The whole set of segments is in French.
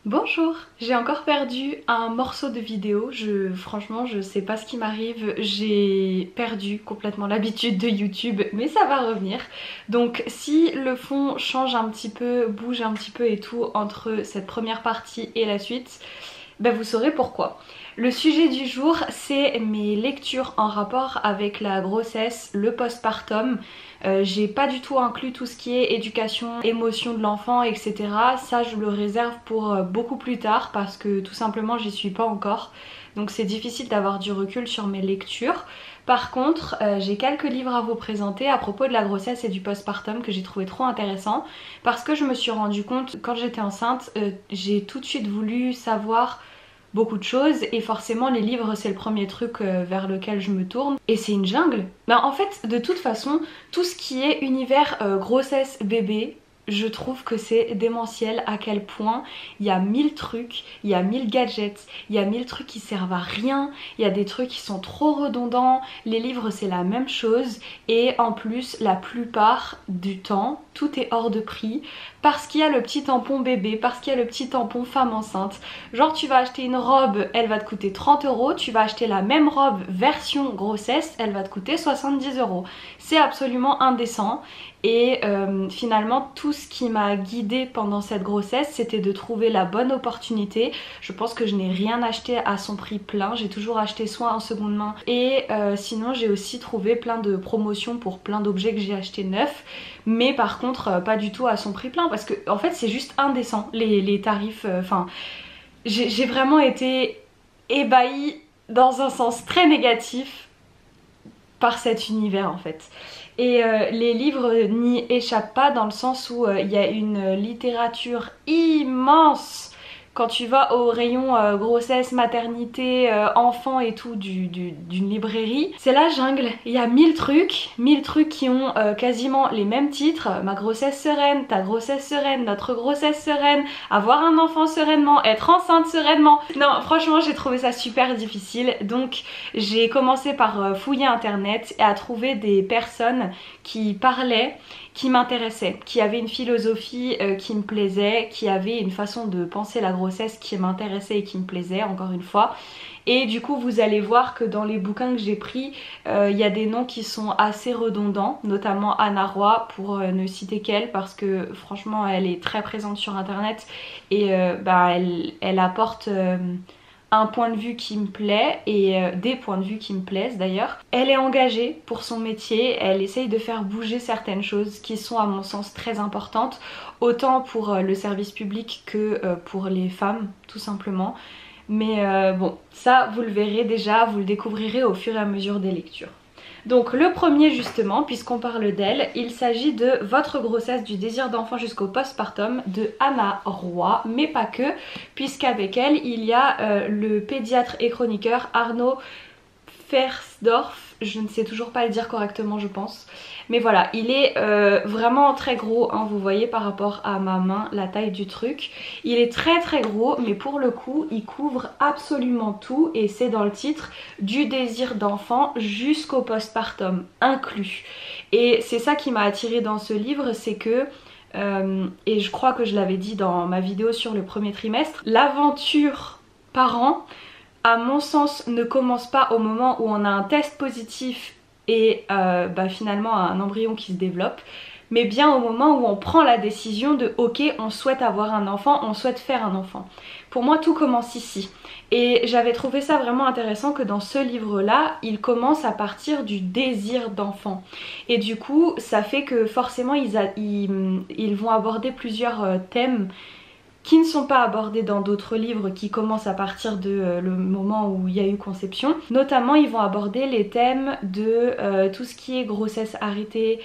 Bonjour, j'ai encore perdu un morceau de vidéo, franchement je sais pas ce qui m'arrive, j'ai perdu complètement l'habitude de YouTube mais ça va revenir. Donc si le fond change un petit peu, bouge un petit peu et tout entre cette première partie et la suite, ben vous saurez pourquoi. Le sujet du jour, c'est mes lectures en rapport avec la grossesse, le postpartum. J'ai pas du tout inclus tout ce qui est éducation, émotion de l'enfant, etc. Ça, je le réserve pour beaucoup plus tard parce que tout simplement, j'y suis pas encore. Donc c'est difficile d'avoir du recul sur mes lectures. Par contre, j'ai quelques livres à vous présenter à propos de la grossesse et du postpartum que j'ai trouvé trop intéressant parce que je me suis rendu compte quand j'étais enceinte, j'ai tout de suite voulu savoir beaucoup de choses et forcément les livres c'est le premier truc vers lequel je me tourne et c'est une jungle. Ben, en fait de toute façon tout ce qui est univers grossesse bébé, je trouve que c'est démentiel à quel point il y a 1000 trucs, il y a 1000 gadgets, il y a 1000 trucs qui servent à rien, il y a des trucs qui sont trop redondants, les livres c'est la même chose et en plus la plupart du temps tout est hors de prix parce qu'il y a le petit tampon bébé, parce qu'il y a le petit tampon femme enceinte. Genre tu vas acheter une robe, elle va te coûter 30 €, tu vas acheter la même robe version grossesse, elle va te coûter 70 €. C'est absolument indécent. Et finalement tout ce qui m'a guidée pendant cette grossesse c'était de trouver la bonne opportunité. Je pense que je n'ai rien acheté à son prix plein, j'ai toujours acheté soit en seconde main et sinon j'ai aussi trouvé plein de promotions pour plein d'objets que j'ai acheté neufs, mais par contre pas du tout à son prix plein parce que en fait c'est juste indécent les tarifs. Enfin j'ai vraiment été ébahie dans un sens très négatif par cet univers en fait. Et les livres n'y échappent pas dans le sens où il y a une littérature immense. Quand tu vas au rayon grossesse, maternité, enfant et tout d'une librairie, c'est la jungle. Il y a 1000 trucs qui ont quasiment les mêmes titres. Ma grossesse sereine, ta grossesse sereine, notre grossesse sereine, avoir un enfant sereinement, être enceinte sereinement. Non, franchement, j'ai trouvé ça super difficile. Donc, j'ai commencé par fouiller internet et à trouver des personnes qui parlaient, qui m'intéressaient, qui avaient une philosophie qui me plaisait, qui avaient une façon de penser la grossesse qui m'intéressait et qui me plaisait, encore une fois. Et du coup vous allez voir que dans les bouquins que j'ai pris, il y a des noms qui sont assez redondants, notamment Anna Roy pour ne citer qu'elle parce que franchement elle est très présente sur internet et elle apporte un point de vue qui me plaît et des points de vue qui me plaisent d'ailleurs. Elle est engagée pour son métier, elle essaye de faire bouger certaines choses qui sont à mon sens très importantes, autant pour le service public que pour les femmes tout simplement. Mais bon, ça vous le verrez déjà, vous le découvrirez au fur et à mesure des lectures. Donc le premier justement, puisqu'on parle d'elle, il s'agit de Votre grossesse du désir d'enfant jusqu'au postpartum de Anna Roy, mais pas que, puisqu'avec elle il y a le pédiatre et chroniqueur Arnaud Fersdorf, je ne sais toujours pas le dire correctement je pense, mais voilà, il est vraiment très gros, hein, vous voyez par rapport à ma main la taille du truc, il est très gros mais pour le coup il couvre absolument tout et c'est dans le titre du désir d'enfant jusqu'au postpartum inclus. Et c'est ça qui m'a attirée dans ce livre, c'est que et je crois que je l'avais dit dans ma vidéo sur le premier trimestre, l'aventure parent à mon sens ne commence pas au moment où on a un test positif et finalement un embryon qui se développe, mais bien au moment où on prend la décision de ok on souhaite avoir un enfant, on souhaite faire un enfant. Pour moi tout commence ici et j'avais trouvé ça vraiment intéressant que dans ce livre là il commence à partir du désir d'enfant et du coup ça fait que forcément ils vont aborder plusieurs thèmes qui ne sont pas abordés dans d'autres livres qui commencent à partir de le moment où il y a eu conception. Notamment ils vont aborder les thèmes de tout ce qui est grossesse arrêtée,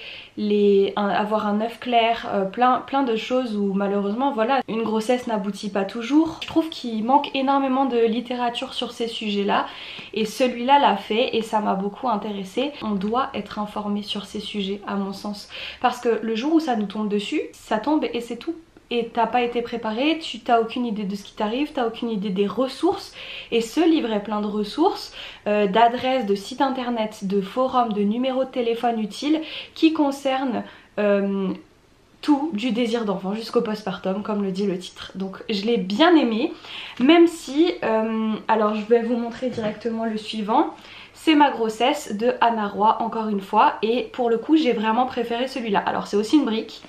avoir un œuf clair, plein de choses où malheureusement voilà, une grossesse n'aboutit pas toujours. Je trouve qu'il manque énormément de littérature sur ces sujets là et celui-là l'a fait et ça m'a beaucoup intéressée. On doit être informé sur ces sujets à mon sens parce que le jour où ça nous tombe dessus, ça tombe et c'est tout. Et t'as pas été préparé, tu t'as aucune idée de ce qui t'arrive, t'as aucune idée des ressources. Et ce livre est plein de ressources, d'adresses, de sites internet, de forums, de numéros de téléphone utiles qui concernent tout du désir d'enfant jusqu'au postpartum comme le dit le titre. Donc je l'ai bien aimé, même si, alors je vais vous montrer directement le suivant. C'est Ma grossesse de Anna Roy encore une fois, et pour le coup j'ai vraiment préféré celui-là. Alors c'est aussi une brique,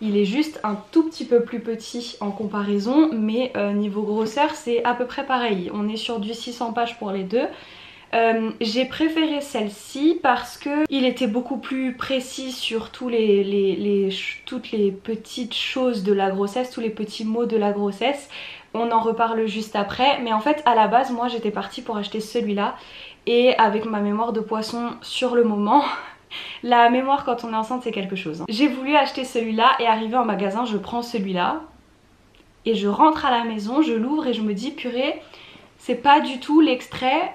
il est juste un tout petit peu plus petit en comparaison, mais niveau grosseur c'est à peu près pareil. On est sur du 600 pages pour les deux. J'ai préféré celle-ci parce que il était beaucoup plus précis sur toutes les petites choses de la grossesse, tous les petits mots de la grossesse. On en reparle juste après, mais en fait à la base moi j'étais partie pour acheter celui-là, et avec ma mémoire de poisson sur le moment, la mémoire quand on est enceinte c'est quelque chose. J'ai voulu acheter celui-là et arrivé en magasin je prends celui-là et je rentre à la maison, je l'ouvre et je me dis purée, c'est pas du tout l'extrait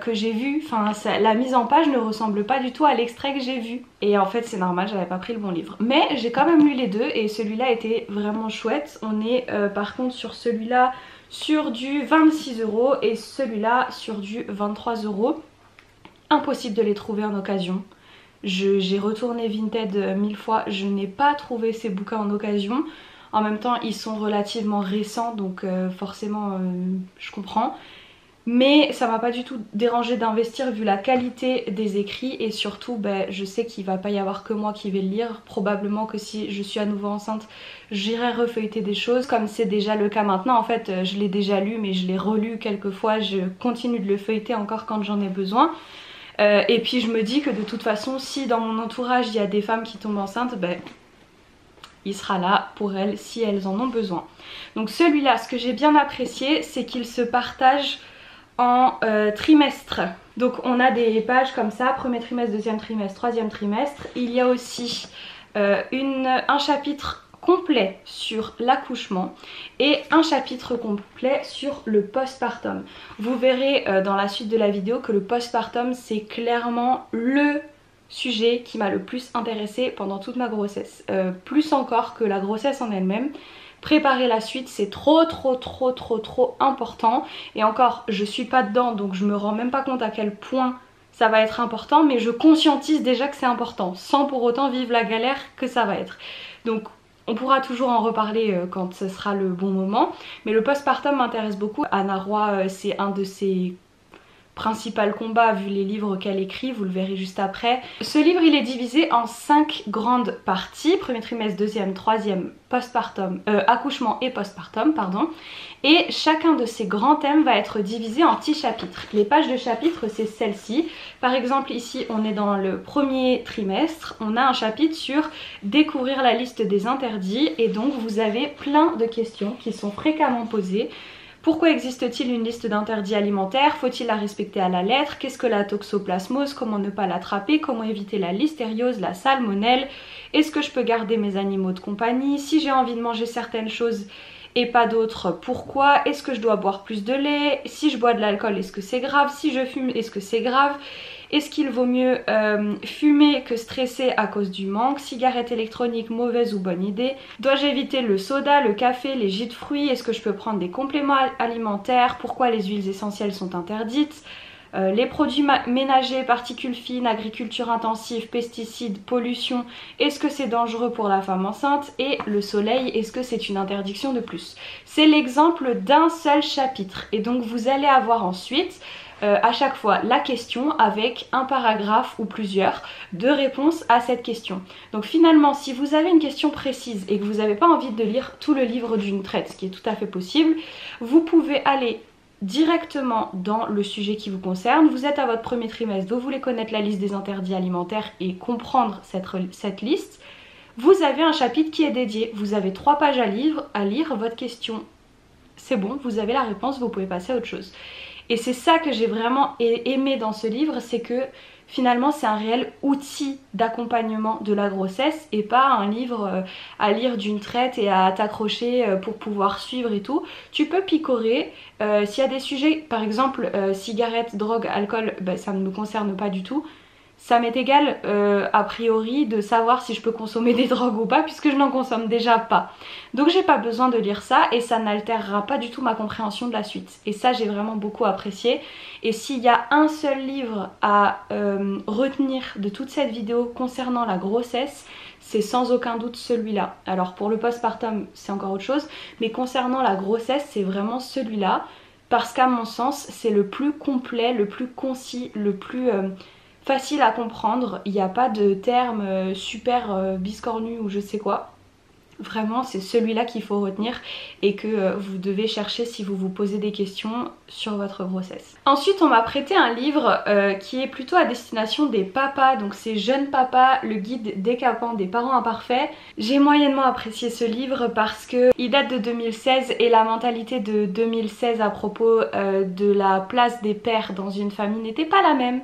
que j'ai vu, enfin la mise en page ne ressemble pas du tout à l'extrait que j'ai vu. Et en fait c'est normal, j'avais pas pris le bon livre. Mais j'ai quand même lu les deux et celui-là était vraiment chouette. On est par contre sur celui-là sur du 26 € et celui-là sur du 23 €. Impossible de les trouver en occasion. J'ai retourné Vinted 1000 fois, je n'ai pas trouvé ces bouquins en occasion. En même temps ils sont relativement récents donc forcément je comprends. Mais ça m'a pas du tout dérangé d'investir vu la qualité des écrits et surtout je sais qu'il va pas y avoir que moi qui vais le lire. Probablement que si je suis à nouveau enceinte j'irai refeuilleter des choses comme c'est déjà le cas maintenant. En fait je l'ai déjà lu mais je l'ai relu quelques fois, je continue de le feuilleter encore quand j'en ai besoin. Et puis je me dis que de toute façon si dans mon entourage il y a des femmes qui tombent enceintes, il sera là pour elles si elles en ont besoin. Donc celui-là, ce que j'ai bien apprécié, c'est qu'il se partage en trimestres. Donc on a des pages comme ça, premier trimestre, deuxième trimestre, troisième trimestre. Il y a aussi un chapitre complet sur l'accouchement et un chapitre complet sur le postpartum. Vous verrez dans la suite de la vidéo que le postpartum c'est clairement le sujet qui m'a le plus intéressée pendant toute ma grossesse, plus encore que la grossesse en elle-même. Préparer la suite c'est trop important, et encore je suis pas dedans donc je me rends même pas compte à quel point ça va être important, mais je conscientise déjà que c'est important sans pour autant vivre la galère que ça va être. Donc on pourra toujours en reparler quand ce sera le bon moment, mais le postpartum m'intéresse beaucoup. Anna Roy c'est un de ses principal combat vu les livres qu'elle écrit, vous le verrez juste après. Ce livre il est divisé en 5 grandes parties, premier trimestre, deuxième, troisième, postpartum, accouchement et postpartum pardon, et chacun de ces grands thèmes va être divisé en petits chapitres. Les pages de chapitres c'est celle-ci, par exemple ici on est dans le premier trimestre, on a un chapitre sur découvrir la liste des interdits et donc vous avez plein de questions qui sont fréquemment posées. Pourquoi existe-t-il une liste d'interdits alimentaires? Faut-il la respecter à la lettre? Qu'est-ce que la toxoplasmose? Comment ne pas l'attraper? Comment éviter la listériose, la salmonelle? Est-ce que je peux garder mes animaux de compagnie? Si j'ai envie de manger certaines choses et pas d'autres, pourquoi? Est-ce que je dois boire plus de lait? Si je bois de l'alcool, est-ce que c'est grave? Si je fume, est-ce que c'est grave? Est-ce qu'il vaut mieux fumer que stresser à cause du manque? Cigarette électronique, mauvaise ou bonne idée? Dois-je éviter le soda, le café, les jus de fruits? Est-ce que je peux prendre des compléments alimentaires? Pourquoi les huiles essentielles sont interdites? Les produits ménagers, particules fines, agriculture intensive, pesticides, pollution, est-ce que c'est dangereux pour la femme enceinte? Et le soleil, est-ce que c'est une interdiction de plus? C'est l'exemple d'un seul chapitre et donc vous allez avoir ensuite à chaque fois la question avec un paragraphe ou plusieurs de réponses à cette question. Donc finalement si vous avez une question précise et que vous n'avez pas envie de lire tout le livre d'une traite, ce qui est tout à fait possible, vous pouvez aller directement dans le sujet qui vous concerne. Vous êtes à votre premier trimestre, vous voulez connaître la liste des interdits alimentaires et comprendre cette liste. Vous avez un chapitre qui est dédié, vous avez 3 pages à lire votre question, c'est bon, vous avez la réponse, vous pouvez passer à autre chose. Et c'est ça que j'ai vraiment aimé dans ce livre, c'est que finalement c'est un réel outil d'accompagnement de la grossesse et pas un livre à lire d'une traite et à t'accrocher pour pouvoir suivre et tout. Tu peux picorer, s'il y a des sujets par exemple cigarettes, drogue, alcool, ça ne me concerne pas du tout. ça m'est égal a priori de savoir si je peux consommer des drogues ou pas puisque je n'en consomme déjà pas. Donc j'ai pas besoin de lire ça et ça n'altérera pas du tout ma compréhension de la suite. Et ça j'ai vraiment beaucoup apprécié. Et s'il y a un seul livre à retenir de toute cette vidéo concernant la grossesse, c'est sans aucun doute celui-là. Alors pour le postpartum c'est encore autre chose, mais concernant la grossesse c'est vraiment celui-là. Parce qu'à mon sens c'est le plus complet, le plus concis, le plus facile à comprendre. Il n'y a pas de termes super biscornus ou je sais quoi. Vraiment c'est celui-là qu'il faut retenir et que vous devez chercher si vous vous posez des questions sur votre grossesse. Ensuite on m'a prêté un livre qui est plutôt à destination des papas, donc c'est Jeunes papas, le guide décapant des parents imparfaits. J'ai moyennement apprécié ce livre parce que il date de 2016 et la mentalité de 2016 à propos de la place des pères dans une famille n'était pas la même.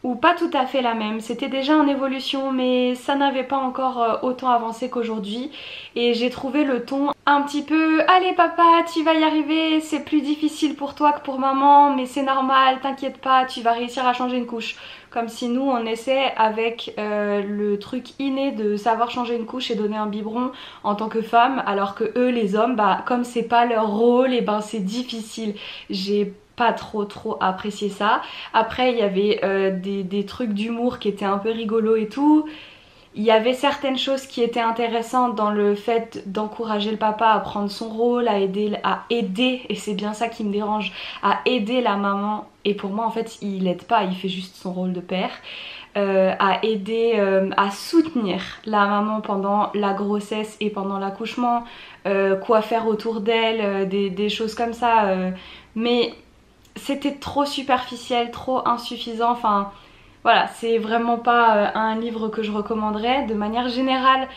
Ou pas tout à fait la même, c'était déjà en évolution mais ça n'avait pas encore autant avancé qu'aujourd'hui et j'ai trouvé le ton un petit peu allez papa tu vas y arriver, c'est plus difficile pour toi que pour maman mais c'est normal, t'inquiète pas, tu vas réussir à changer une couche. Comme si nous on essaie avec le truc inné de savoir changer une couche et donner un biberon en tant que femme, alors que eux les hommes, bah comme c'est pas leur rôle et ben c'est difficile. J'ai pas trop apprécié ça. Après il y avait des trucs d'humour qui étaient un peu rigolos et tout. Il y avait certaines choses qui étaient intéressantes dans le fait d'encourager le papa à prendre son rôle, à aider, et c'est bien ça qui me dérange, à aider la maman. Et pour moi en fait il aide pas, il fait juste son rôle de père. À aider, à soutenir la maman pendant la grossesse et pendant l'accouchement, quoi faire autour d'elle, des choses comme ça. Mais c'était trop superficiel, trop insuffisant, enfin voilà, c'est vraiment pas un livre que je recommanderais. De manière générale,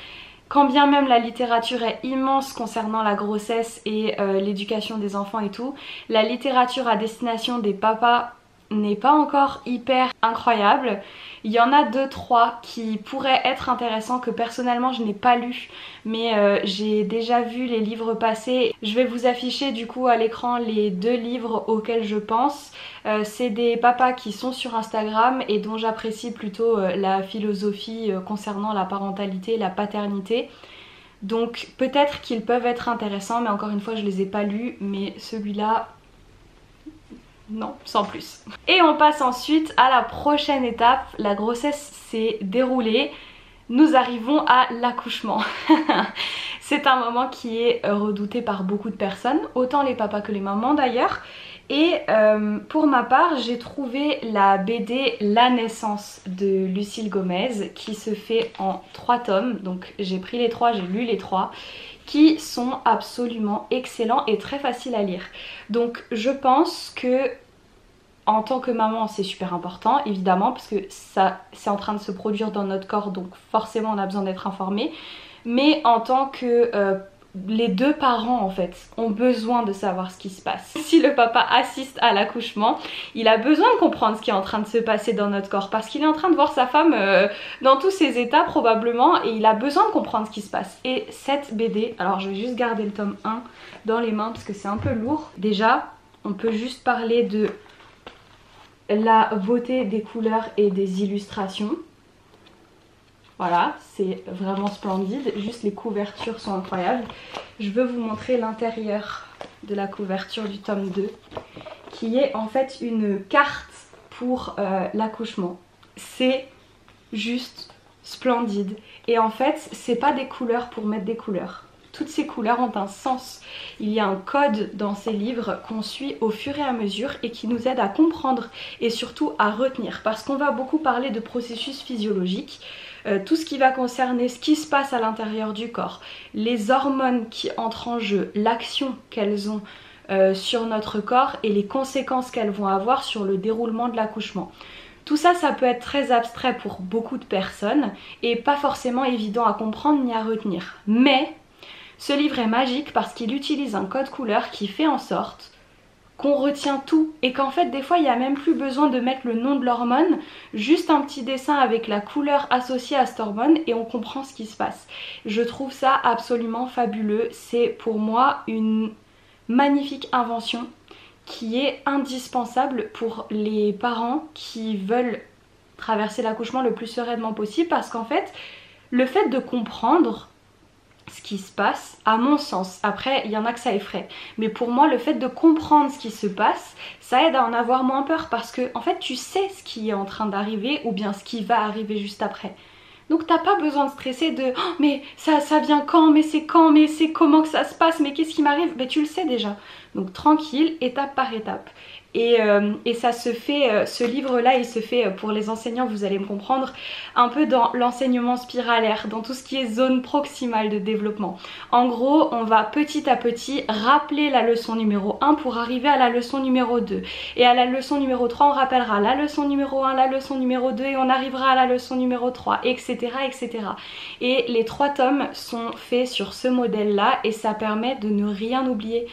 quand bien même la littérature est immense concernant la grossesse et l'éducation des enfants et tout, la littérature à destination des papas n'est pas encore hyper incroyable. Il y en a 2-3 qui pourraient être intéressants que personnellement je n'ai pas lu, mais j'ai déjà vu les livres passer. Je vais vous afficher du coup à l'écran les 2 livres auxquels je pense. C'est des papas qui sont sur Instagram et dont j'apprécie plutôt la philosophie concernant la parentalité et la paternité. Donc peut-être qu'ils peuvent être intéressants, mais encore une fois je les ai pas lus, mais celui-là non, sans plus. Et on passe ensuite à la prochaine étape. La grossesse s'est déroulée. Nous arrivons à l'accouchement. C'est un moment qui est redouté par beaucoup de personnes, autant les papas que les mamans d'ailleurs. Et pour ma part, j'ai trouvé la BD La naissance de Lucille Gomez qui se fait en 3 tomes. Donc j'ai pris les 3, j'ai lu les 3. Qui sont absolument excellents et très faciles à lire. Donc je pense que en tant que maman c'est super important évidemment parce que ça c'est en train de se produire dans notre corps, donc forcément on a besoin d'être informé, mais en tant que les 2 parents en fait ont besoin de savoir ce qui se passe. Si le papa assiste à l'accouchement, il a besoin de comprendre ce qui est en train de se passer dans notre corps parce qu'il est en train de voir sa femme dans tous ses états probablement et il a besoin de comprendre ce qui se passe. Et cette BD, alors je vais juste garder le tome 1 dans les mains parce que c'est un peu lourd. Déjà on peut juste parler de la beauté des couleurs et des illustrations. Voilà, c'est vraiment splendide, juste les couvertures sont incroyables. Je veux vous montrer l'intérieur de la couverture du tome 2 qui est en fait une carte pour l'accouchement. C'est juste splendide et en fait c'est pas des couleurs pour mettre des couleurs. Toutes ces couleurs ont un sens. Il y a un code dans ces livres qu'on suit au fur et à mesure et qui nous aide à comprendre et surtout à retenir. Parce qu'on va beaucoup parler de processus physiologiques, tout ce qui va concerner ce qui se passe à l'intérieur du corps, les hormones qui entrent en jeu, l'action qu'elles ont sur notre corps et les conséquences qu'elles vont avoir sur le déroulement de l'accouchement. Tout ça, ça peut être très abstrait pour beaucoup de personnes et pas forcément évident à comprendre ni à retenir. Mais ce livre est magique parce qu'il utilise un code couleur qui fait en sorte qu'on retient tout et qu'en fait des fois il n'y a même plus besoin de mettre le nom de l'hormone, juste un petit dessin avec la couleur associée à cette hormone et on comprend ce qui se passe. Je trouve ça absolument fabuleux, c'est pour moi une magnifique invention qui est indispensable pour les parents qui veulent traverser l'accouchement le plus sereinement possible, parce qu'en fait, le fait de comprendre ce qui se passe, à mon sens, après il y en a que ça effraie, mais pour moi le fait de comprendre ce qui se passe, ça aide à en avoir moins peur, parce que en fait tu sais ce qui est en train d'arriver ou bien ce qui va arriver juste après. Donc t'as pas besoin de stresser de oh, mais ça vient quand, mais c'est quand, mais c'est comment que ça se passe, mais qu'est-ce qui m'arrive, mais tu le sais déjà. Donc tranquille, étape par étape. Et ça se fait, ce livre-là, il se fait pour les enseignants, vous allez me comprendre, un peu dans l'enseignement spiralaire, dans tout ce qui est zone proximale de développement. En gros, on va petit à petit rappeler la leçon numéro 1 pour arriver à la leçon numéro 2. Et à la leçon numéro 3, on rappellera la leçon numéro 1, la leçon numéro 2 et on arrivera à la leçon numéro 3, etc. etc. Et les 3 tomes sont faits sur ce modèle-là et ça permet de ne rien oublier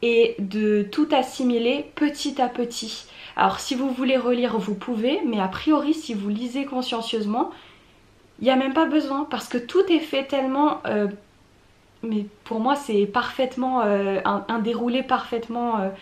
et de tout assimiler petit à petit. Alors si vous voulez relire, vous pouvez, mais a priori si vous lisez consciencieusement, il n'y a même pas besoin, parce que tout est fait tellement... mais pour moi c'est parfaitement... un déroulé parfaitement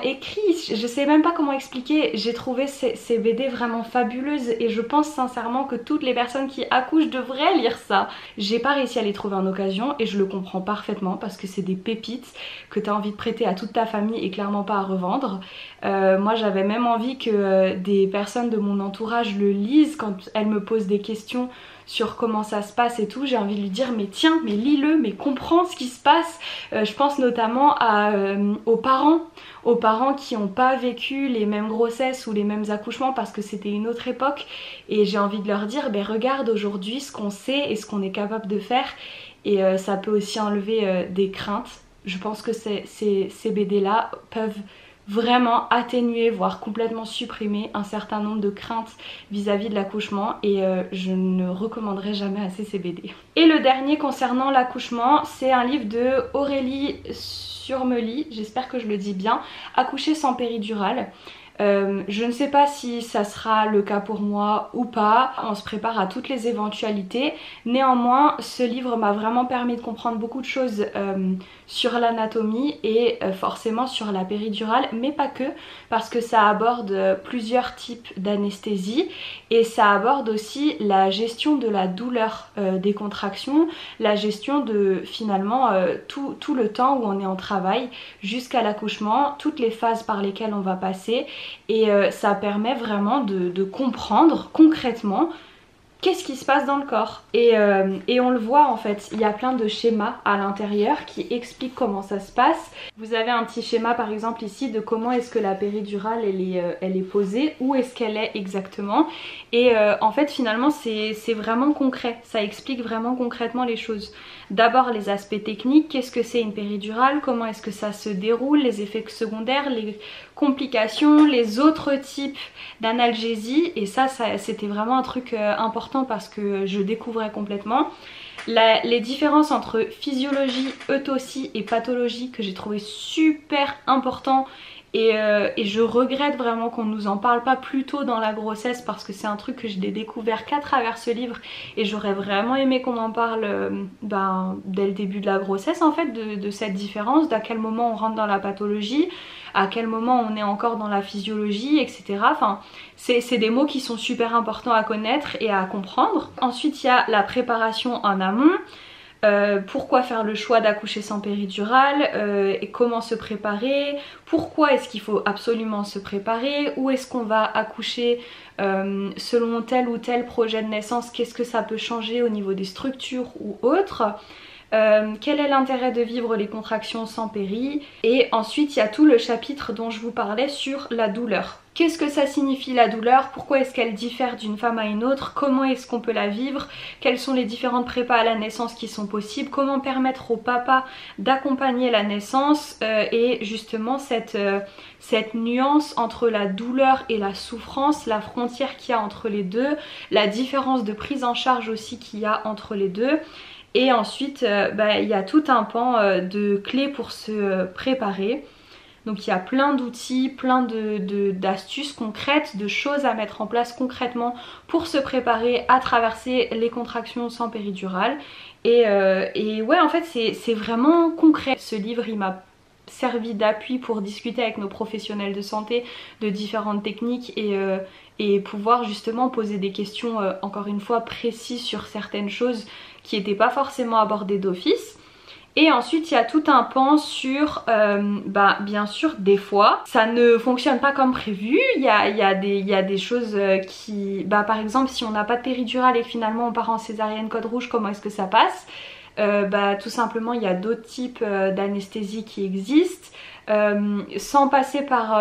écrit, je sais même pas comment expliquer. J'ai trouvé ces BD vraiment fabuleuses et je pense sincèrement que toutes les personnes qui accouchent devraient lire ça. J'ai pas réussi à les trouver en occasion et je le comprends parfaitement, parce que c'est des pépites que t'as envie de prêter à toute ta famille et clairement pas à revendre. Moi j'avais même envie que des personnes de mon entourage le lisent quand elles me posent des questions sur comment ça se passe et tout. J'ai envie de lui dire mais tiens, mais lis-le, mais comprends ce qui se passe. Je pense notamment aux parents qui n'ont pas vécu les mêmes grossesses ou les mêmes accouchements parce que c'était une autre époque, et j'ai envie de leur dire ben regarde aujourd'hui ce qu'on sait et ce qu'on est capable de faire, et ça peut aussi enlever des craintes. Je pense que ces BD là peuvent vraiment atténuer, voire complètement supprimer un certain nombre de craintes vis-à-vis de l'accouchement, et je ne recommanderai jamais assez ces BD. Et le dernier concernant l'accouchement, c'est un livre de Aurélie Surmely, j'espère que je le dis bien, Accoucher sans péridurale. Je ne sais pas si ça sera le cas pour moi ou pas, on se prépare à toutes les éventualités. Néanmoins, ce livre m'a vraiment permis de comprendre beaucoup de choses sur l'anatomie et forcément sur la péridurale, mais pas que, parce que ça aborde plusieurs types d'anesthésie et ça aborde aussi la gestion de la douleur des contractions, la gestion de finalement tout le temps où on est en travail jusqu'à l'accouchement, toutes les phases par lesquelles on va passer. Et ça permet vraiment de comprendre concrètement qu'est-ce qui se passe dans le corps. Et on le voit en fait, il y a plein de schémas à l'intérieur qui expliquent comment ça se passe. Vous avez un petit schéma par exemple ici de comment est-ce que la péridurale elle est posée, où est-ce qu'elle est exactement. Et en fait finalement c'est vraiment concret, ça explique vraiment concrètement les choses. D'abord les aspects techniques, qu'est-ce que c'est une péridurale, comment est-ce que ça se déroule, les effets secondaires, les complications, les autres types d'analgésie, et ça c'était vraiment un truc important parce que je découvrais complètement. Les différences entre physiologie, eutausie et pathologie que j'ai trouvé super important, et je regrette vraiment qu'on nous en parle pas plus tôt dans la grossesse, parce que c'est un truc que je n'ai découvert qu'à travers ce livre et j'aurais vraiment aimé qu'on en parle dès le début de la grossesse en fait, de cette différence, d'à quel moment on rentre dans la pathologie, à quel moment on est encore dans la physiologie, etc. Enfin, c'est des mots qui sont super importants à connaître et à comprendre. Ensuite il y a la préparation en amont. Pourquoi faire le choix d'accoucher sans péridurale, et comment se préparer, pourquoi est-ce qu'il faut absolument se préparer, où est-ce qu'on va accoucher selon tel ou tel projet de naissance, qu'est-ce que ça peut changer au niveau des structures ou autres. Quel est l'intérêt de vivre les contractions sans péri, et ensuite il y a tout le chapitre dont je vous parlais sur la douleur. Qu'est-ce que ça signifie la douleur, pourquoi est-ce qu'elle diffère d'une femme à une autre, comment est-ce qu'on peut la vivre, quelles sont les différentes prépas à la naissance qui sont possibles, comment permettre au papa d'accompagner la naissance, et justement cette nuance entre la douleur et la souffrance, la frontière qu'il y a entre les deux, la différence de prise en charge aussi qu'il y a entre les deux. Et ensuite il y a tout un pan de clés pour se préparer. Donc il y a plein d'outils, plein d'astuces concrètes, de choses à mettre en place concrètement pour se préparer à traverser les contractions sans péridurale. Et ouais, en fait c'est vraiment concret. Ce livre il m'a servi d'appui pour discuter avec nos professionnels de santé de différentes techniques et pouvoir justement poser des questions encore une fois précises sur certaines choses qui n'étaient pas forcément abordées d'office. Et ensuite il y a tout un pan sur, bien sûr des fois ça ne fonctionne pas comme prévu, il y a des choses qui, par exemple si on n'a pas de péridurale et que finalement on part en césarienne code rouge, comment est-ce que ça passe? Tout simplement il y a d'autres types d'anesthésie qui existent. Sans passer par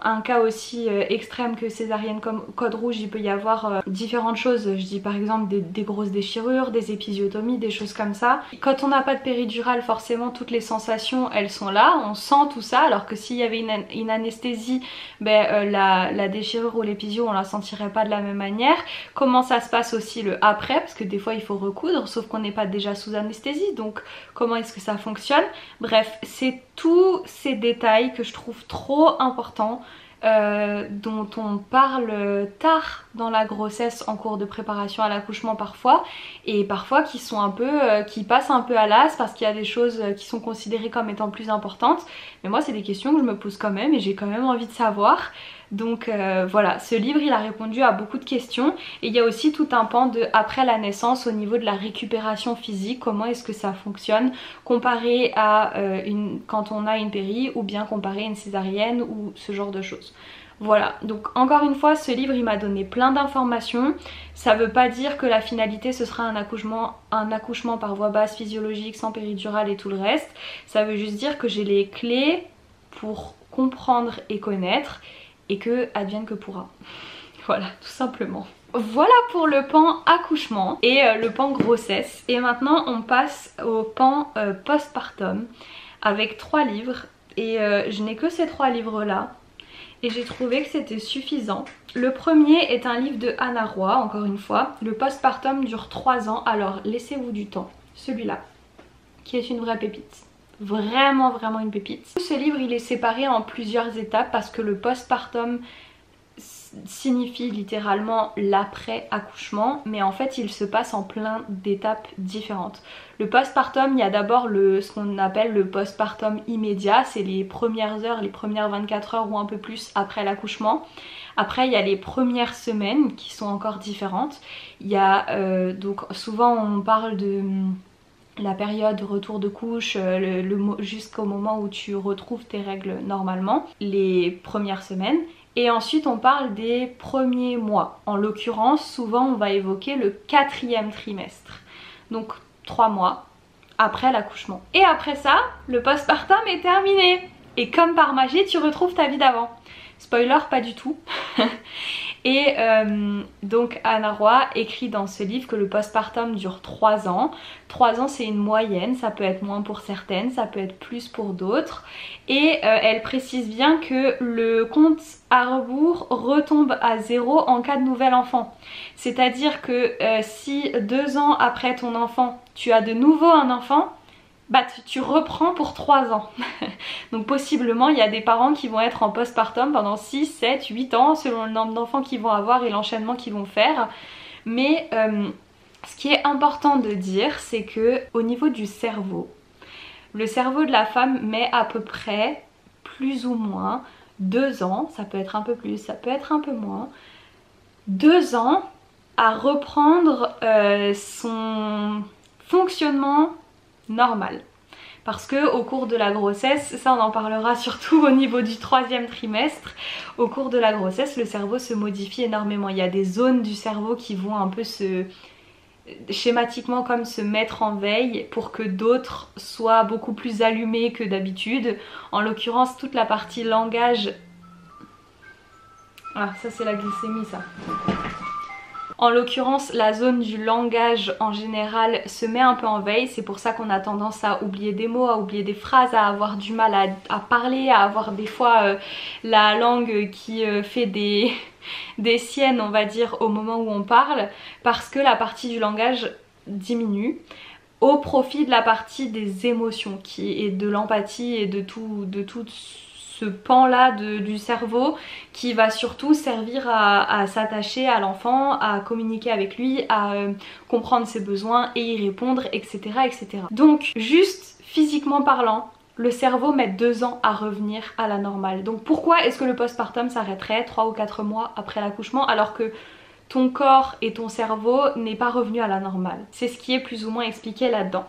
un cas aussi extrême que césarienne comme code rouge, il peut y avoir différentes choses. Je dis par exemple des grosses déchirures, des épisiotomies, des choses comme ça. Quand on n'a pas de péridurale, forcément toutes les sensations elles sont là, on sent tout ça, alors que s'il y avait une anesthésie, la déchirure ou l'épisio on la sentirait pas de la même manière. Comment ça se passe aussi le après, parce que des fois il faut recoudre, sauf qu'on n'est pas déjà sous anesthésie, donc comment est-ce que ça fonctionne? Bref, c'est tous ces détails que je trouve trop importants, dont on parle tard dans la grossesse en cours de préparation à l'accouchement parfois, et parfois qui sont un peu qui passent un peu à l'as parce qu'il y a des choses qui sont considérées comme étant plus importantes, mais moi c'est des questions que je me pose quand même et j'ai quand même envie de savoir. Donc voilà, ce livre il a répondu à beaucoup de questions, et il y a aussi tout un pan de après la naissance au niveau de la récupération physique, comment est-ce que ça fonctionne comparé à quand on a une péri, ou bien comparé à une césarienne ou ce genre de choses. Voilà, donc encore une fois ce livre il m'a donné plein d'informations. Ça veut pas dire que la finalité ce sera un accouchement par voie basse physiologique sans péridurale et tout le reste. Ça veut juste dire que j'ai les clés pour comprendre et connaître, et que advienne que pourra. Voilà, tout simplement. Voilà pour le pan accouchement et le pan grossesse. Et maintenant on passe au pan postpartum avec 3 livres. Et je n'ai que ces 3 livres là. Et j'ai trouvé que c'était suffisant. Le premier est un livre de Anna Roy, encore une fois. Le postpartum dure 3 ans, alors laissez-vous du temps. Celui-là, qui est une vraie pépite. Vraiment une pépite. Ce livre il est séparé en plusieurs étapes parce que le postpartum signifie littéralement l'après accouchement, mais en fait il se passe en plein d'étapes différentes. Le postpartum, il y a d'abord ce qu'on appelle le postpartum immédiat, c'est les premières heures, les premières 24 heures ou un peu plus après l'accouchement. Après il y a les premières semaines qui sont encore différentes. Il y a donc souvent on parle de la période de retour de couche, jusqu'au moment où tu retrouves tes règles normalement, les premières semaines. Et ensuite on parle des premiers mois. En l'occurrence souvent on va évoquer le 4e trimestre. Donc 3 mois après l'accouchement. Et après ça, le postpartum est terminé. Et comme par magie tu retrouves ta vie d'avant. Spoiler, pas du tout. Et donc Anna Roy écrit dans ce livre que le postpartum dure 3 ans. 3 ans c'est une moyenne, ça peut être moins pour certaines, ça peut être plus pour d'autres. Et elle précise bien que le compte à rebours retombe à 0 en cas de nouvel enfant. C'est-à-dire que si 2 ans après ton enfant, tu as de nouveau un enfant, tu reprends pour 3 ans. Donc possiblement il y a des parents qui vont être en postpartum pendant 6, 7, 8 ans selon le nombre d'enfants qu'ils vont avoir et l'enchaînement qu'ils vont faire. Mais ce qui est important de dire, c'est que au niveau du cerveau, le cerveau de la femme met à peu près plus ou moins 2 ans, ça peut être un peu plus, ça peut être un peu moins, 2 ans à reprendre son fonctionnement normal. Parce que au cours de la grossesse, ça on en parlera surtout au niveau du 3e trimestre, au cours de la grossesse le cerveau se modifie énormément. Il y a des zones du cerveau qui vont un peu schématiquement comme se mettre en veille pour que d'autres soient beaucoup plus allumées que d'habitude. En l'occurrence toute la partie langage... Ah ça c'est la glycémie ça. En l'occurrence, la zone du langage en général se met un peu en veille. C'est pour ça qu'on a tendance à oublier des mots, à oublier des phrases, à avoir du mal à parler, à avoir des fois la langue qui fait des siennes, on va dire, au moment où on parle. Parce que la partie du langage diminue au profit de la partie des émotions qui est de l'empathie et de tout ce pan là du cerveau qui va surtout servir à s'attacher à l'enfant, à communiquer avec lui, à comprendre ses besoins et y répondre, etc., etc. Donc juste physiquement parlant, le cerveau met 2 ans à revenir à la normale. Donc pourquoi est-ce que le postpartum s'arrêterait 3 ou 4 mois après l'accouchement alors que ton corps et ton cerveau n'est pas revenu à la normale? C'est ce qui est plus ou moins expliqué là-dedans.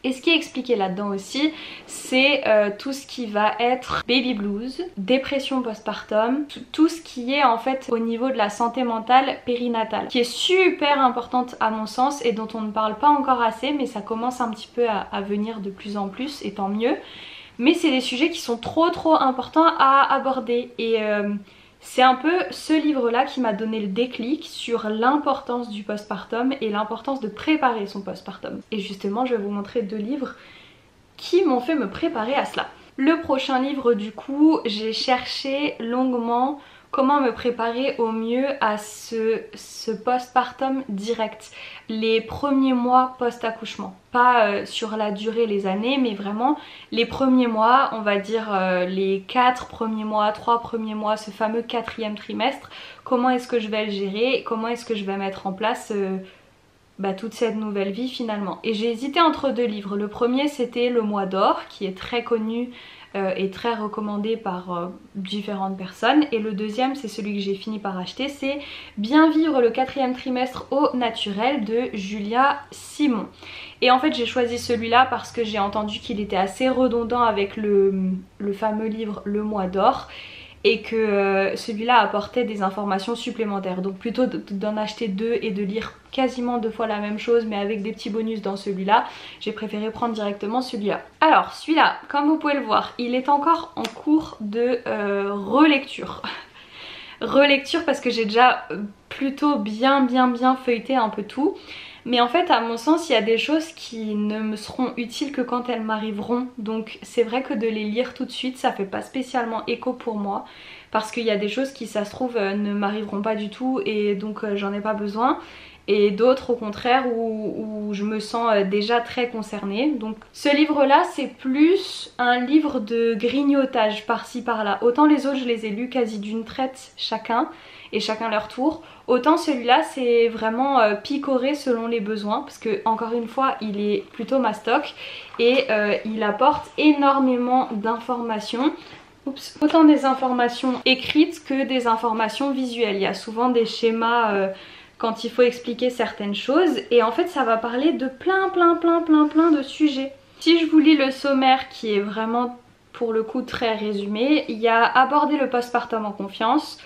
Et ce qui est expliqué là-dedans aussi, c'est tout ce qui va être baby blues, dépression postpartum, tout ce qui est en fait au niveau de la santé mentale périnatale, qui est super importante à mon sens et dont on ne parle pas encore assez, mais ça commence un petit peu à venir de plus en plus et tant mieux. Mais c'est des sujets qui sont trop importants à aborder et c'est un peu ce livre-là qui m'a donné le déclic sur l'importance du postpartum et l'importance de préparer son postpartum. Et justement, je vais vous montrer 2 livres qui m'ont fait me préparer à cela. Le prochain livre, du coup, j'ai cherché longuement comment me préparer au mieux à ce postpartum direct, les premiers mois post-accouchement. Pas sur la durée, les années, mais vraiment les premiers mois, on va dire les 4 premiers mois, 3 premiers mois, ce fameux 4e trimestre, comment est-ce que je vais le gérer, comment est-ce que je vais mettre en place toute cette nouvelle vie finalement. Et j'ai hésité entre 2 livres. Le premier c'était Le Mois d'Or, qui est très connu et très recommandé par différentes personnes, et le deuxième c'est celui que j'ai fini par acheter, c'est Bien vivre le 4e trimestre au naturel de Julia Simon. Et en fait j'ai choisi celui-là parce que j'ai entendu qu'il était assez redondant avec le fameux livre Le Mois d'Or et que celui-là apportait des informations supplémentaires. Donc plutôt d'en acheter 2 et de lire quasiment 2 fois la même chose mais avec des petits bonus dans celui-là, j'ai préféré prendre directement celui-là. Alors celui-là, comme vous pouvez le voir, il est encore en cours de relecture. Relecture parce que j'ai déjà plutôt bien feuilleté un peu tout. Mais en fait à mon sens il y a des choses qui ne me seront utiles que quand elles m'arriveront. Donc c'est vrai que de les lire tout de suite ça fait pas spécialement écho pour moi, parce qu'il y a des choses qui ça se trouve ne m'arriveront pas du tout et donc j'en ai pas besoin. Et d'autres au contraire où je me sens déjà très concernée. Donc ce livre là c'est plus un livre de grignotage par-ci par-là. Autant les autres je les ai lus quasi d'une traite chacun et chacun leur tour, autant celui-là c'est vraiment picoré selon les besoins, parce que encore une fois il est plutôt mastoc et il apporte énormément d'informations. Oups. Autant des informations écrites que des informations visuelles. Il y a souvent des schémas quand il faut expliquer certaines choses et en fait ça va parler de plein de sujets. Si je vous lis le sommaire qui est vraiment pour le coup très résumé, il y a aborder le postpartum en confiance,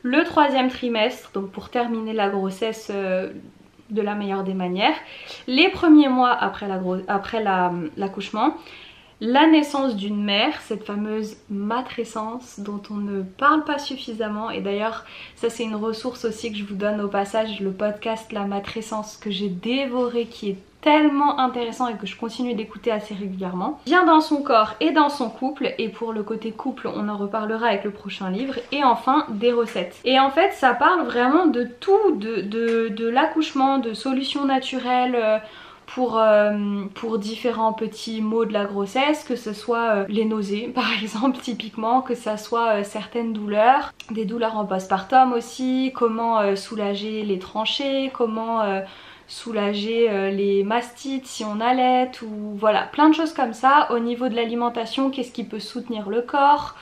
le 3e trimestre, donc pour terminer la grossesse de la meilleure des manières, les premiers mois après l'accouchement, la naissance d'une mère, cette fameuse matrescence dont on ne parle pas suffisamment, et d'ailleurs ça c'est une ressource aussi que je vous donne au passage, le podcast La Matrescence que j'ai dévoré, qui est tellement intéressant et que je continue d'écouter assez régulièrement. Bien dans son corps et dans son couple, et pour le côté couple on en reparlera avec le prochain livre, et enfin des recettes. Et en fait ça parle vraiment de tout, de l'accouchement, de solutions naturelles pour différents petits maux de la grossesse, que ce soit les nausées par exemple typiquement, que ce soit certaines douleurs, des douleurs en postpartum aussi, comment soulager les tranchées, comment soulager les mastites si on allait, ou voilà, plein de choses comme ça. Au niveau de l'alimentation, qu'est-ce qui peut soutenir le corps,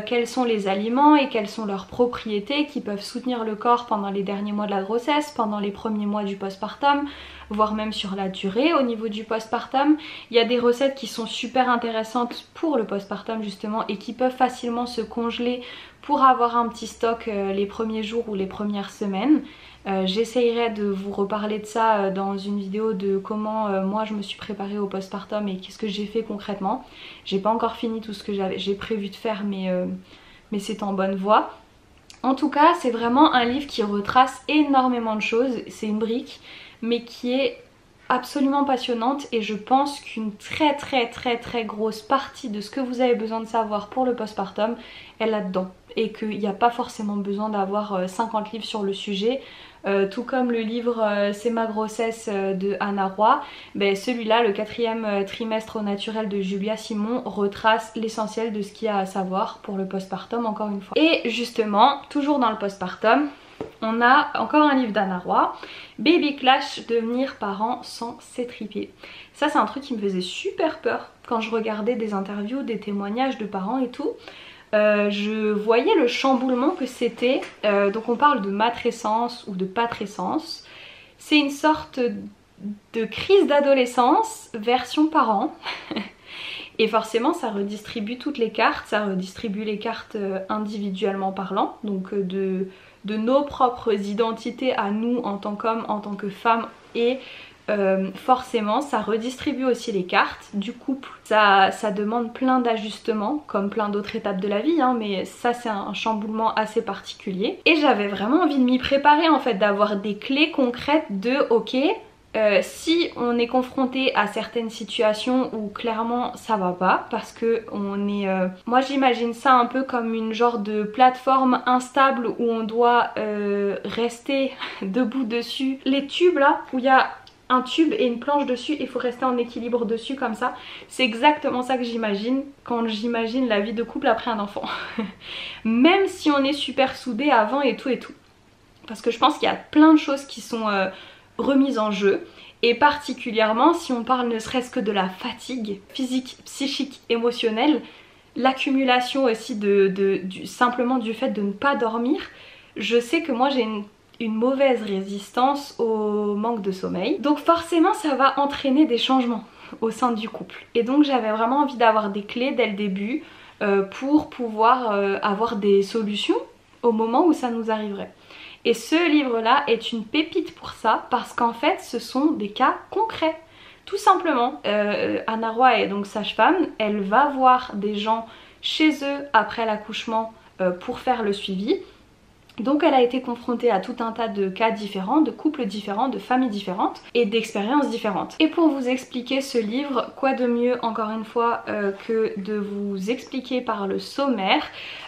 quels sont les aliments et quelles sont leurs propriétés qui peuvent soutenir le corps pendant les derniers mois de la grossesse, pendant les premiers mois du postpartum, voire même sur la durée. Au niveau du postpartum, il y a des recettes qui sont super intéressantes pour le postpartum justement et qui peuvent facilement se congeler pour avoir un petit stock les premiers jours ou les premières semaines. J'essayerai de vous reparler de ça dans une vidéo de comment moi je me suis préparée au postpartum et qu'est-ce que j'ai fait concrètement. J'ai pas encore fini tout ce que j'ai prévu de faire, mais c'est en bonne voie. En tout cas c'est vraiment un livre qui retrace énormément de choses, c'est une brique mais qui est absolument passionnante, et je pense qu'une très grosse partie de ce que vous avez besoin de savoir pour le postpartum est là-dedans, et qu'il n'y a pas forcément besoin d'avoir 50 livres sur le sujet. Tout comme le livre C'est ma grossesse de Anna Roy, ben celui-là, le 4e trimestre au naturel de Julia Simon, retrace l'essentiel de ce qu'il y a à savoir pour le postpartum encore une fois. Et justement, toujours dans le postpartum, on a encore un livre d'Anna Roy, Baby Clash, devenir parent sans s'étriper. Ça c'est un truc qui me faisait super peur quand je regardais des interviews, des témoignages de parents et tout. Je voyais le chamboulement que c'était. Donc on parle de matrescence ou de patrescence. C'est une sorte de crise d'adolescence version parent. Et forcément ça redistribue toutes les cartes, ça redistribue les cartes individuellement parlant, donc de nos propres identités à nous en tant qu'hommes, en tant que femmes, et forcément ça redistribue aussi les cartes du couple. Ça demande plein d'ajustements comme plein d'autres étapes de la vie, hein, mais ça c'est un chamboulement assez particulier. Et j'avais vraiment envie de m'y préparer en fait, d'avoir des clés concrètes de ok, si on est confronté à certaines situations où clairement ça va pas, parce que on est... moi j'imagine ça un peu comme une genre de plateforme instable où on doit rester debout dessus. Les tubes là, où il y a un tube et une planche dessus, il faut rester en équilibre dessus comme ça. C'est exactement ça que j'imagine quand j'imagine la vie de couple après un enfant. Même si on est super soudés avant et tout. Parce que je pense qu'il y a plein de choses qui sont remises en jeu. Et particulièrement si on parle ne serait-ce que de la fatigue physique, psychique, émotionnelle, l'accumulation aussi simplement du fait de ne pas dormir. Je sais que moi j'ai une mauvaise résistance au manque de sommeil. Donc forcément ça va entraîner des changements au sein du couple. Et donc j'avais vraiment envie d'avoir des clés dès le début pour pouvoir avoir des solutions au moment où ça nous arriverait. Et ce livre-là est une pépite pour ça, parce qu'en fait ce sont des cas concrets. Tout simplement, Anna Roy est donc sage-femme, elle va voir des gens chez eux après l'accouchement pour faire le suivi. Donc elle a été confrontée à tout un tas de cas différents, de couples différents, de familles différentes et d'expériences différentes. Et pour vous expliquer ce livre, quoi de mieux encore une fois que de vous expliquer par le sommaire.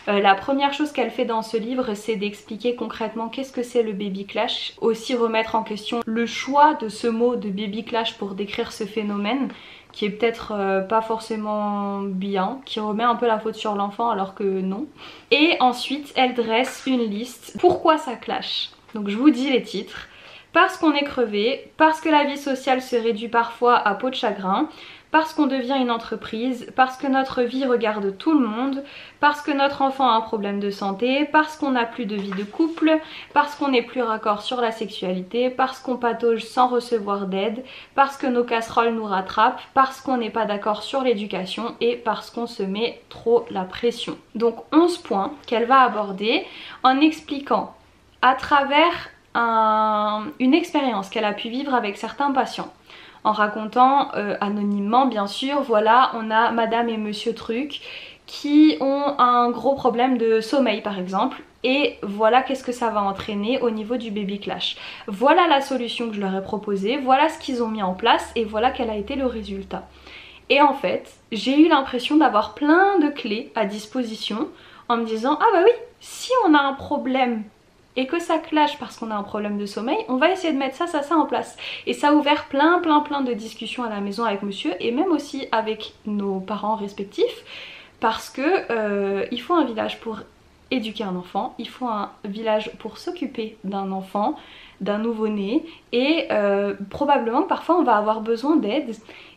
La première chose qu'elle fait dans ce livre, c'est d'expliquer concrètement qu'est-ce que c'est le baby clash. Aussi remettre en question le choix de ce mot de baby clash pour décrire ce phénomène, qui est peut-être pas forcément bien, qui remet un peu la faute sur l'enfant alors que non. Et ensuite elle dresse une liste. Pourquoi ça clash? Donc je vous dis les titres. Parce qu'on est crevé, parce que la vie sociale se réduit parfois à peau de chagrin, parce qu'on devient une entreprise, parce que notre vie regarde tout le monde, parce que notre enfant a un problème de santé, parce qu'on n'a plus de vie de couple, parce qu'on n'est plus raccord sur la sexualité, parce qu'on patauge sans recevoir d'aide, parce que nos casseroles nous rattrapent, parce qu'on n'est pas d'accord sur l'éducation et parce qu'on se met trop la pression. Donc 11 points qu'elle va aborder en expliquant à travers une expérience qu'elle a pu vivre avec certains patients, en racontant anonymement bien sûr, voilà, on a madame et monsieur truc qui ont un gros problème de sommeil par exemple, et voilà qu'est-ce que ça va entraîner au niveau du baby clash. Voilà la solution que je leur ai proposée, voilà ce qu'ils ont mis en place et voilà quel a été le résultat. Et en fait, j'ai eu l'impression d'avoir plein de clés à disposition en me disant ah bah oui, si on a un problème et que ça clash parce qu'on a un problème de sommeil, on va essayer de mettre ça en place. Et ça a ouvert plein de discussions à la maison avec monsieur et même aussi avec nos parents respectifs, parce que il faut un village pour éduquer un enfant, il faut un village pour s'occuper d'un enfant, d'un nouveau-né, et probablement parfois on va avoir besoin d'aide.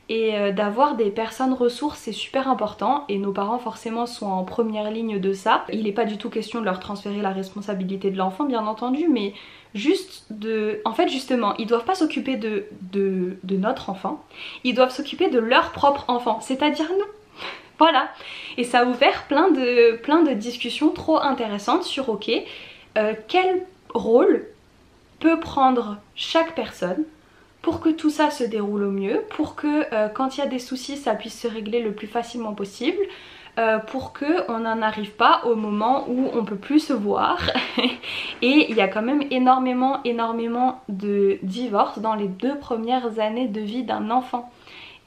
Et d'avoir des personnes ressources c'est super important, et nos parents forcément sont en première ligne de ça. Il n'est pas du tout question de leur transférer la responsabilité de l'enfant bien entendu, mais juste de... En fait justement, ils doivent pas s'occuper de notre enfant, ils doivent s'occuper de leur propre enfant, c'est-à-dire nous. Voilà, et ça a ouvert plein de discussions trop intéressantes sur ok, quel rôle peut prendre chaque personne pour que tout ça se déroule au mieux, pour que quand il y a des soucis ça puisse se régler le plus facilement possible, pour qu'on n'en arrive pas au moment où on peut plus se voir. Et il y a quand même énormément de divorces dans les 2 premières années de vie d'un enfant.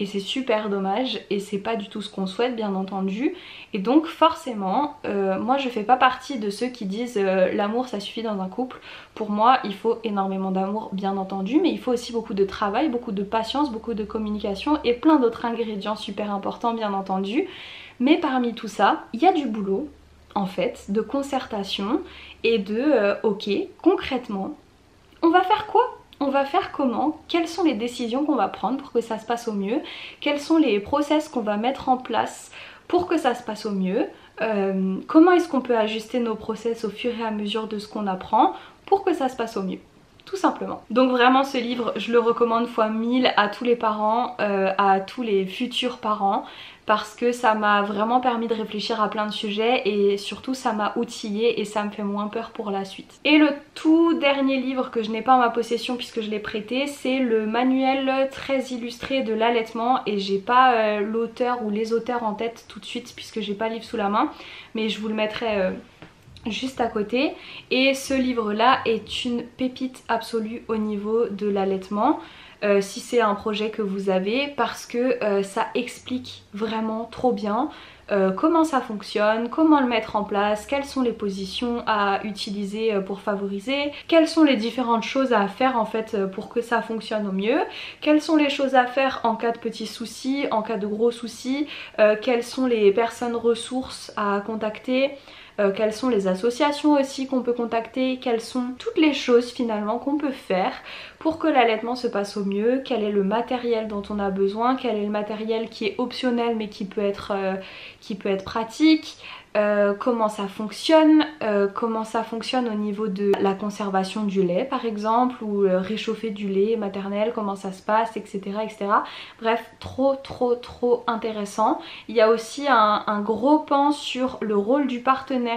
Et c'est super dommage et c'est pas du tout ce qu'on souhaite bien entendu. Et donc forcément, moi je fais pas partie de ceux qui disent l'amour ça suffit dans un couple. Pour moi il faut énormément d'amour bien entendu, mais il faut aussi beaucoup de travail, beaucoup de patience, beaucoup de communication et plein d'autres ingrédients super importants bien entendu. Mais parmi tout ça, il y a du boulot, en fait, de concertation et de ok, concrètement, on va faire quoi? On va faire comment? Quelles sont les décisions qu'on va prendre pour que ça se passe au mieux? Quels sont les process qu'on va mettre en place pour que ça se passe au mieux? Comment est-ce qu'on peut ajuster nos process au fur et à mesure de ce qu'on apprend pour que ça se passe au mieux? Tout simplement. Donc vraiment ce livre, je le recommande fois 1000 à tous les parents, à tous les futurs parents, parce que ça m'a vraiment permis de réfléchir à plein de sujets et surtout ça m'a outillée et ça me fait moins peur pour la suite. Et le tout dernier livre que je n'ai pas en ma possession puisque je l'ai prêté, c'est le manuel très illustré de l'allaitement, et j'ai pas l'auteur ou les auteurs en tête tout de suite puisque j'ai pas le livre sous la main, mais je vous le mettrai juste à côté. Et ce livre là est une pépite absolue au niveau de l'allaitement, si c'est un projet que vous avez, parce que ça explique vraiment trop bien comment ça fonctionne, comment le mettre en place, quelles sont les positions à utiliser pour favoriser, quelles sont les différentes choses à faire en fait pour que ça fonctionne au mieux, quelles sont les choses à faire en cas de petits soucis, en cas de gros soucis, quelles sont les personnes ressources à contacter, quelles sont les associations aussi qu'on peut contacter, quelles sont toutes les choses finalement qu'on peut faire pour que l'allaitement se passe au mieux, quel est le matériel dont on a besoin, quel est le matériel qui est optionnel mais qui peut être pratique, comment ça fonctionne au niveau de la conservation du lait par exemple, ou réchauffer du lait maternel, comment ça se passe, etc. etc. Bref, trop intéressant. Il y a aussi un gros pan sur le rôle du partenaire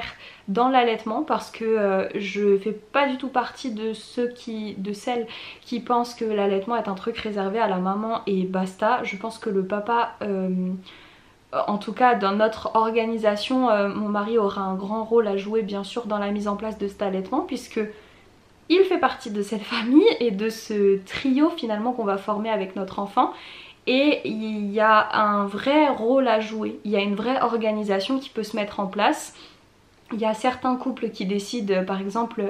dans l'allaitement, parce que je fais pas du tout partie de celles qui pensent que l'allaitement est un truc réservé à la maman et basta. Je pense que le papa... en tout cas dans notre organisation, mon mari aura un grand rôle à jouer bien sûr dans la mise en place de cet allaitement, puisque il fait partie de cette famille et de ce trio finalement qu'on va former avec notre enfant. Et il y a un vrai rôle à jouer, il y a une vraie organisation qui peut se mettre en place. Il y a certains couples qui décident, par exemple,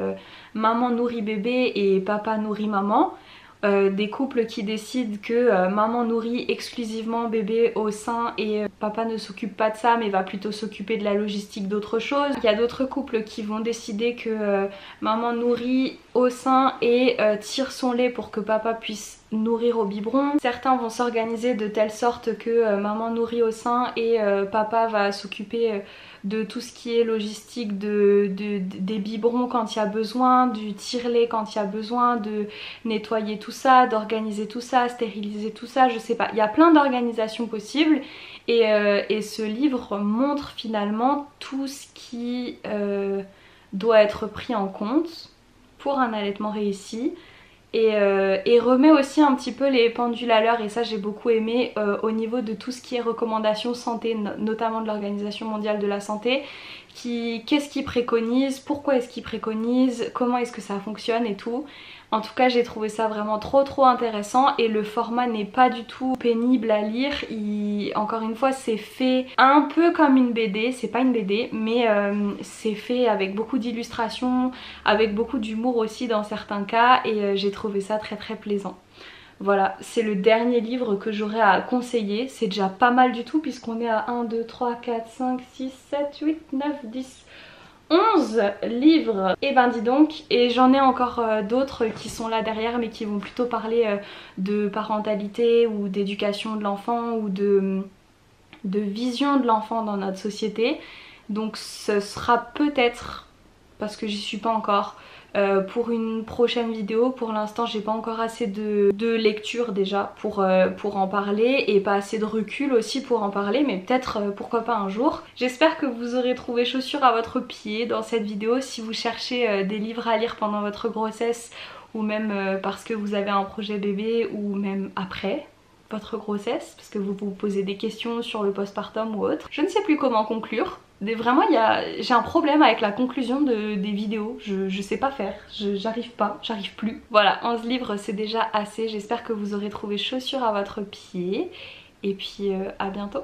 maman nourrit bébé et papa nourrit maman. Des couples qui décident que maman nourrit exclusivement bébé au sein et papa ne s'occupe pas de ça mais va plutôt s'occuper de la logistique d'autre chose. Il y a d'autres couples qui vont décider que maman nourrit au sein et tire son lait pour que papa puisse nourrir au biberon. Certains vont s'organiser de telle sorte que maman nourrit au sein et papa va s'occuper de tout ce qui est logistique des biberons quand il y a besoin, du tire-lait quand il y a besoin, de nettoyer tout ça, d'organiser tout ça, stériliser tout ça, je sais pas. Il y a plein d'organisations possibles et ce livre montre finalement tout ce qui doit être pris en compte pour un allaitement réussi. Et remet aussi un petit peu les pendules à l'heure, et ça j'ai beaucoup aimé au niveau de tout ce qui est recommandations santé, notamment de l'Organisation mondiale de la santé, qu'est-ce qu'ils préconisent, pourquoi est-ce qu'ils préconisent, comment est-ce que ça fonctionne et tout. En tout cas j'ai trouvé ça vraiment trop intéressant, et le format n'est pas du tout pénible à lire. Encore une fois c'est fait un peu comme une BD, c'est pas une BD mais c'est fait avec beaucoup d'illustrations, avec beaucoup d'humour aussi dans certains cas, et j'ai trouvé ça très plaisant. Voilà, c'est le dernier livre que j'aurais à conseiller, c'est déjà pas mal du tout puisqu'on est à 1, 2, 3, 4, 5, 6, 7, 8, 9, 10... 11 livres, et ben dis donc, et j'en ai encore d'autres qui sont là derrière mais qui vont plutôt parler de parentalité ou d'éducation de l'enfant ou de vision de l'enfant dans notre société. Donc ce sera peut-être, parce que j'y suis pas encore, pour une prochaine vidéo. Pour l'instant j'ai pas encore assez de lecture déjà pour en parler, et pas assez de recul aussi pour en parler, mais peut-être pourquoi pas un jour. J'espère que vous aurez trouvé chaussure à votre pied dans cette vidéo si vous cherchez des livres à lire pendant votre grossesse, ou même parce que vous avez un projet bébé, ou même après votre grossesse parce que vous vous posez des questions sur le postpartum ou autre. Je ne sais plus comment conclure. Vraiment j'ai un problème avec la conclusion des vidéos, je sais pas faire, j'arrive plus. Voilà, 11 livres c'est déjà assez, j'espère que vous aurez trouvé chaussure à votre pied, et puis à bientôt.